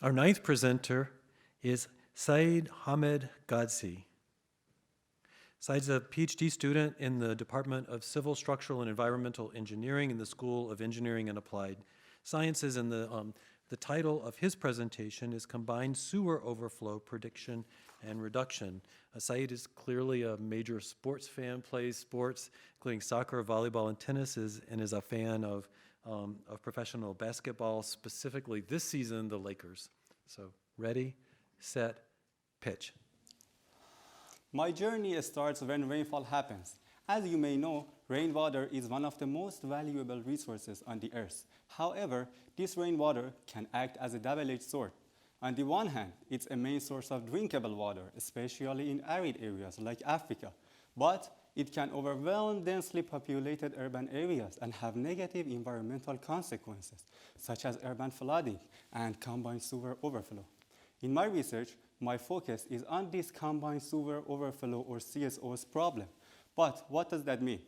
Our ninth presenter is Seyed Ghosi. Seyed's a PhD student in the Department of Civil, Structural, and Environmental Engineering in the School of Engineering and Applied Sciences, and the title of his presentation is Combined Sewer Overflow Prediction and Reduction. Seyed is clearly a major sports fan, plays sports, including soccer, volleyball, and tennis, and is a fan of professional basketball, specifically this season, the Lakers. So ready, set, pitch. My journey starts when rainfall happens. As you may know, rainwater is one of the most valuable resources on the earth. However, this rainwater can act as a double-edged sword. On the one hand, it's a main source of drinkable water, especially in arid areas like Africa. But it can overwhelm densely populated urban areas and have negative environmental consequences, such as urban flooding and combined sewer overflow. In my research, my focus is on this combined sewer overflow or CSO's problem. But what does that mean?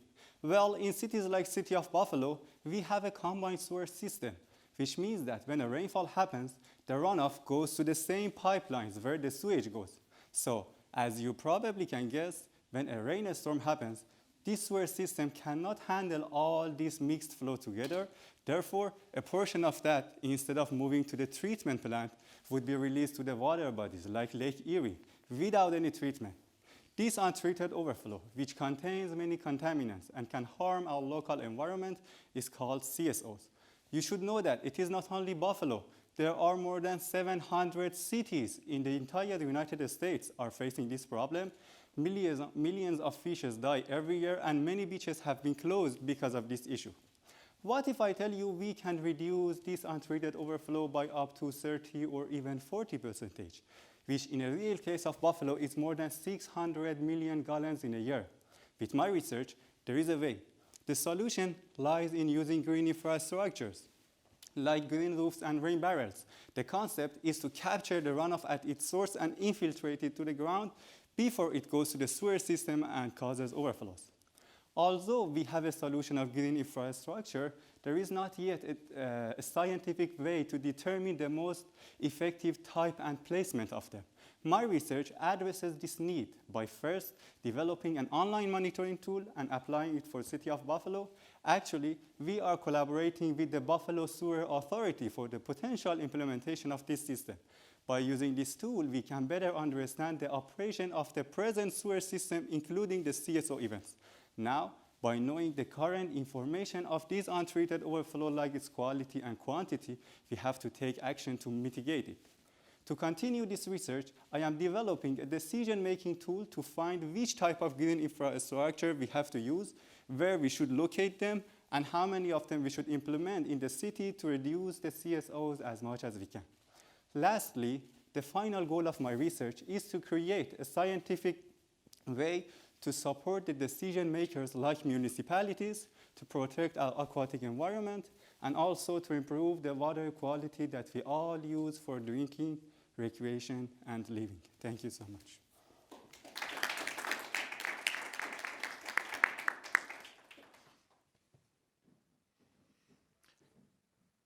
Well, in cities like City of Buffalo, we have a combined sewer system, which means that when a rainfall happens, the runoff goes to the same pipelines where the sewage goes. So, as you probably can guess, when a rainstorm happens, this sewer system cannot handle all this mixed flow together. Therefore, a portion of that, instead of moving to the treatment plant, would be released to the water bodies like Lake Erie without any treatment. This untreated overflow, which contains many contaminants and can harm our local environment, is called CSOs. You should know that it is not only Buffalo. There are more than 700 cities in the entire United States are facing this problem. Millions of fishes die every year, and many beaches have been closed because of this issue. What if I tell you we can reduce this untreated overflow by up to 30 or even 40%, which in a real case of Buffalo is more than 600 million gallons in a year? With my research, there is a way. The solution lies in using green infrastructures, like green roofs and rain barrels. The concept is to capture the runoff at its source and infiltrate it to the ground before it goes to the sewer system and causes overflows. Although we have a solution of green infrastructure, there is not yet a scientific way to determine the most effective type and placement of them. My research addresses this need by first developing an online monitoring tool and applying it for City of Buffalo. Actually, we are collaborating with the Buffalo Sewer Authority for the potential implementation of this system. By using this tool, we can better understand the operation of the present sewer system, including the CSO events. Now, by knowing the current information of this untreated overflow, like its quality and quantity, we have to take action to mitigate it. To continue this research, I am developing a decision-making tool to find which type of green infrastructure we have to use, where we should locate them, and how many of them we should implement in the city to reduce the CSOs as much as we can. Lastly, the final goal of my research is to create a scientific way to support the decision makers like municipalities to protect our aquatic environment and also to improve the water quality that we all use for drinking, recreation, and living. Thank you so much.